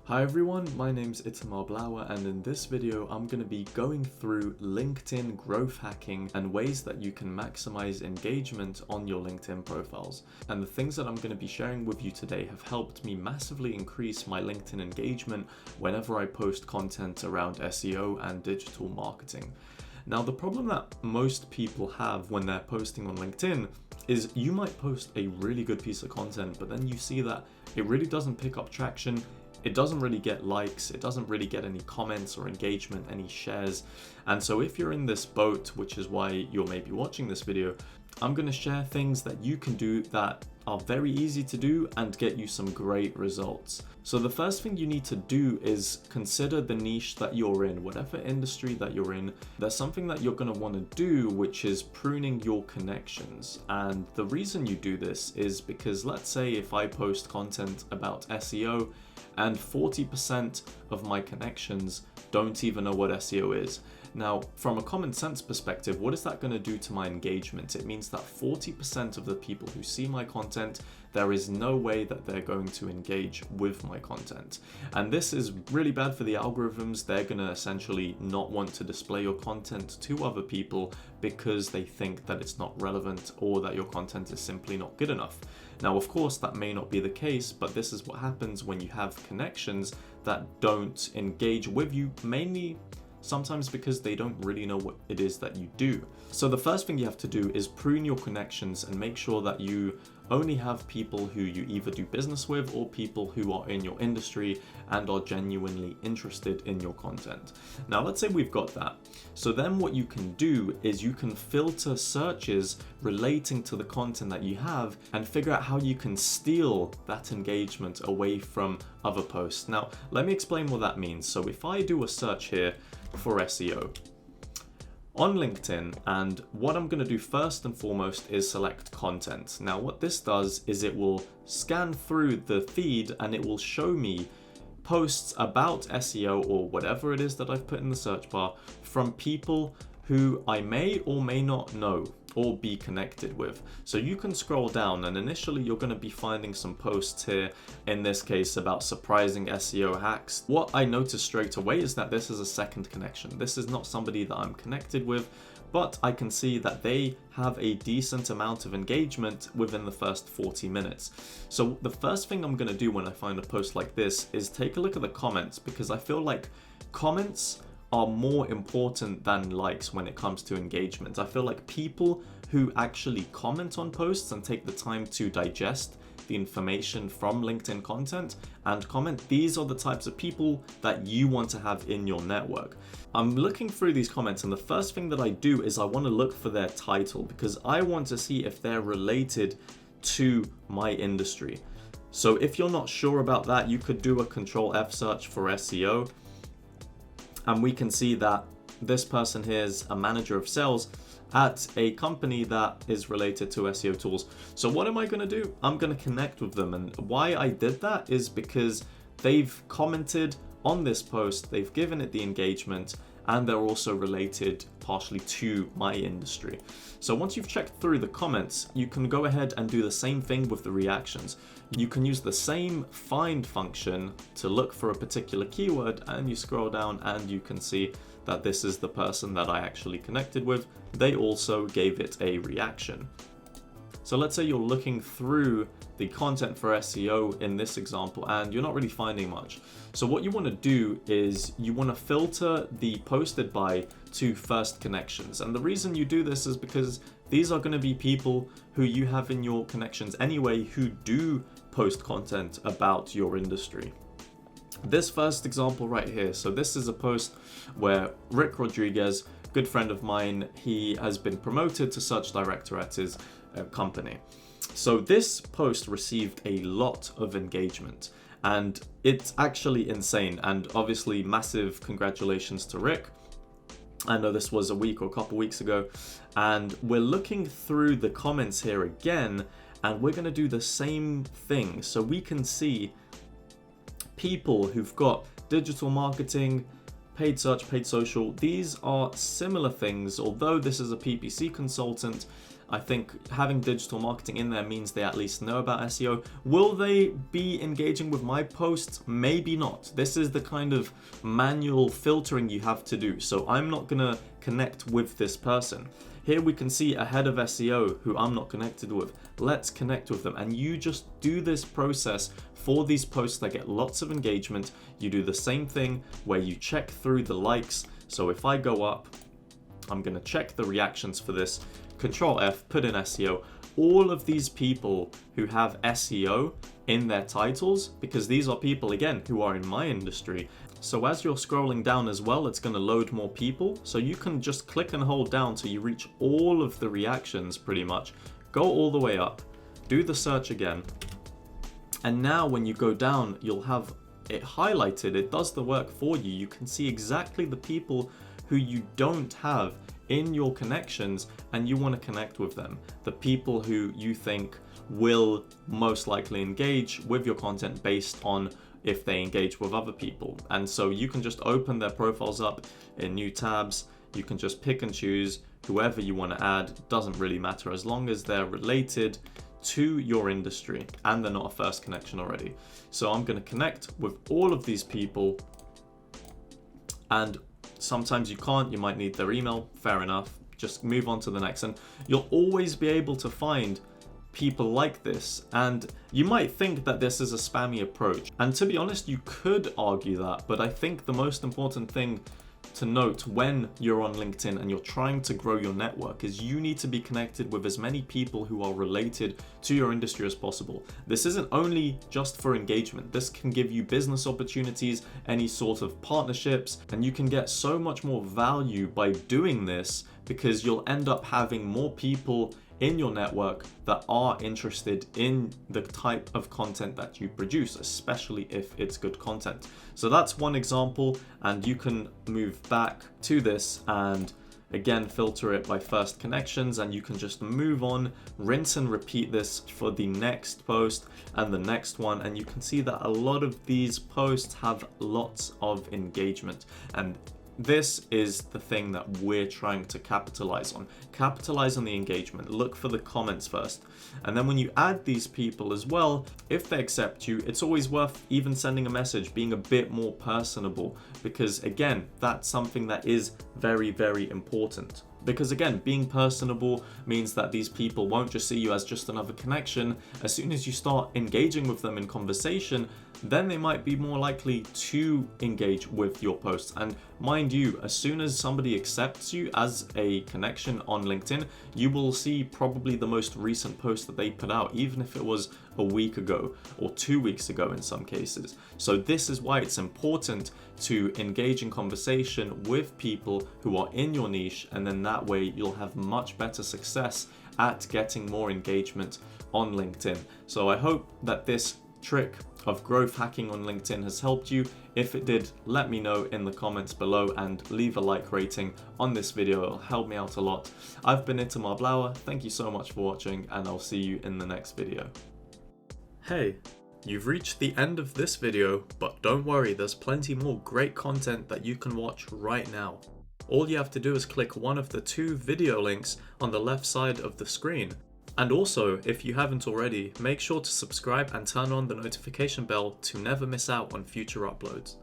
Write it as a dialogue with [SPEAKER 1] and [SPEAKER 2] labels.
[SPEAKER 1] Hi everyone, my name's Itamar Blauer, and in this video I'm going to be going through LinkedIn growth hacking and ways that you can maximize engagement on your LinkedIn profiles. And the things that I'm going to be sharing with you today have helped me massively increase my LinkedIn engagement whenever I post content around SEO and digital marketing. Now, the problem that most people have when they're posting on LinkedIn is you might post a really good piece of content, but then you see that it really doesn't pick up traction. It doesn't really get likes, it doesn't really get any comments or engagement, any shares. And so if you're in this boat, which is why you're maybe watching this video, I'm going to share things that you can do that are very easy to do and get you some great results. So the first thing you need to do is consider the niche that you're in, whatever industry that you're in. There's something that you're going to want to do, which is pruning your connections. And the reason you do this is because, let's say if I post content about SEO and 40% of my connections don't even know what SEO is. Now, from a common sense perspective, what is that going to do to my engagement? It means that 40% of the people who see my content, there is no way that they're going to engage with my content. And this is really bad for the algorithms. They're going to essentially not want to display your content to other people because they think that it's not relevant or that your content is simply not good enough. Now, of course, that may not be the case, but this is what happens when you have connections that don't engage with you, mainly sometimes because they don't really know what it is that you do. So the first thing you have to do is prune your connections and make sure that you only have people who you either do business with or people who are in your industry and are genuinely interested in your content. Now, let's say we've got that. So then what you can do is you can filter searches relating to the content that you have and figure out how you can steal that engagement away from other posts. Now, let me explain what that means. So if I do a search here for SEO on LinkedIn, and what I'm going to do first and foremost is select content. Now, what this does is it will scan through the feed and it will show me posts about SEO or whatever it is that I've put in the search bar from people who I may or may not know or be connected with. So you can scroll down and initially you're going to be finding some posts here, in this case about surprising SEO hacks. What I noticed straight away is that this is a second connection. This is not somebody that I'm connected with, but I can see that they have a decent amount of engagement within the first 40 minutes. So the first thing I'm going to do when I find a post like this is take a look at the comments, because I feel like comments are more important than likes when it comes to engagement. I feel like people who actually comment on posts and take the time to digest the information from LinkedIn content and comment, these are the types of people that you want to have in your network. I'm looking through these comments, and the first thing that I do is I want to look for their title, because I want to see if they're related to my industry. So if you're not sure about that, you could do a Control F search for SEO. And we can see that this person here is a manager of sales at a company that is related to SEO tools. So what am I going to do? I'm going to connect with them. And why I did that is because they've commented on this post, they've given it the engagement, and they're also related partially to my industry. So once you've checked through the comments, you can go ahead and do the same thing with the reactions. You can use the same find function to look for a particular keyword, and you scroll down and you can see that this is the person that I actually connected with. They also gave it a reaction. So let's say you're looking through the content for SEO in this example and you're not really finding much. So what you want to do is you want to filter the posted by to first connections. And the reason you do this is because these are going to be people who you have in your connections anyway who do post content about your industry. This first example right here, so this is a post where Rick Rodriguez, good friend of mine, he has been promoted to search director at his company. So this post received a lot of engagement and it's actually insane, and obviously massive congratulations to Rick. I know this was a week or a couple weeks ago, and we're looking through the comments here again and we're going to do the same thing. So we can see people who've got digital marketing, paid search, paid social. These are similar things, although this is a PPC consultant. I think having digital marketing in there means they at least know about SEO. Will they be engaging with my posts? Maybe not. This is the kind of manual filtering you have to do. So I'm not gonna connect with this person. Here we can see a head of SEO who I'm not connected with. Let's connect with them. And you just do this process for these posts that get lots of engagement. You do the same thing where you check through the likes. So if I go up, I'm gonna check the reactions for this. Control F, put in SEO. All of these people who have SEO in their titles, because these are people, again, who are in my industry. So as you're scrolling down as well, it's going to load more people. So you can just click and hold down till you reach all of the reactions pretty much. Go all the way up, do the search again. And now when you go down, you'll have it highlighted. It does the work for you. You can see exactly the people who you don't have in your connections and you want to connect with them. The people who you think will most likely engage with your content based on if they engage with other people. And so you can just open their profiles up in new tabs. You can just pick and choose whoever you want to add. Doesn't really matter as long as they're related to your industry and they're not a first connection already. So I'm going to connect with all of these people, and sometimes you can't, you might need their email, fair enough, just move on to the next. And you'll always be able to find people like this, and you might think that this is a spammy approach. And to be honest, you could argue that, but I think the most important thing to note when you're on LinkedIn and you're trying to grow your network is you need to be connected with as many people who are related to your industry as possible. This isn't only just for engagement. This can give you business opportunities, any sort of partnerships, and you can get so much more value by doing this because you'll end up having more people in your network that are interested in the type of content that you produce, especially if it's good content. So that's one example, and you can move back to this and again filter it by first connections, and you can just move on, rinse and repeat this for the next post and the next one, and you can see that a lot of these posts have lots of engagement. And this is the thing that we're trying to capitalize on. Capitalize on the engagement. Look for the comments first. And then when you add these people as well, if they accept you, it's always worth even sending a message, being a bit more personable, because again, that's something that is very, very important. Because again, being personable means that these people won't just see you as just another connection. As soon as you start engaging with them in conversation, then they might be more likely to engage with your posts. And mind you, as soon as somebody accepts you as a connection on LinkedIn, you will see probably the most recent post that they put out, even if it was a week ago or 2 weeks ago in some cases. So this is why it's important to engage in conversation with people who are in your niche, and then that way you'll have much better success at getting more engagement on LinkedIn. So I hope that this trick of growth hacking on LinkedIn has helped you. If it did, let me know in the comments below and leave a like rating on this video. It'll help me out a lot. I've been Itamar Blauer. Thank you so much for watching, and I'll see you in the next video. Hey, you've reached the end of this video, but don't worry, there's plenty more great content that you can watch right now. All you have to do is click one of the 2 video links on the left side of the screen. And also, if you haven't already, make sure to subscribe and turn on the notification bell to never miss out on future uploads.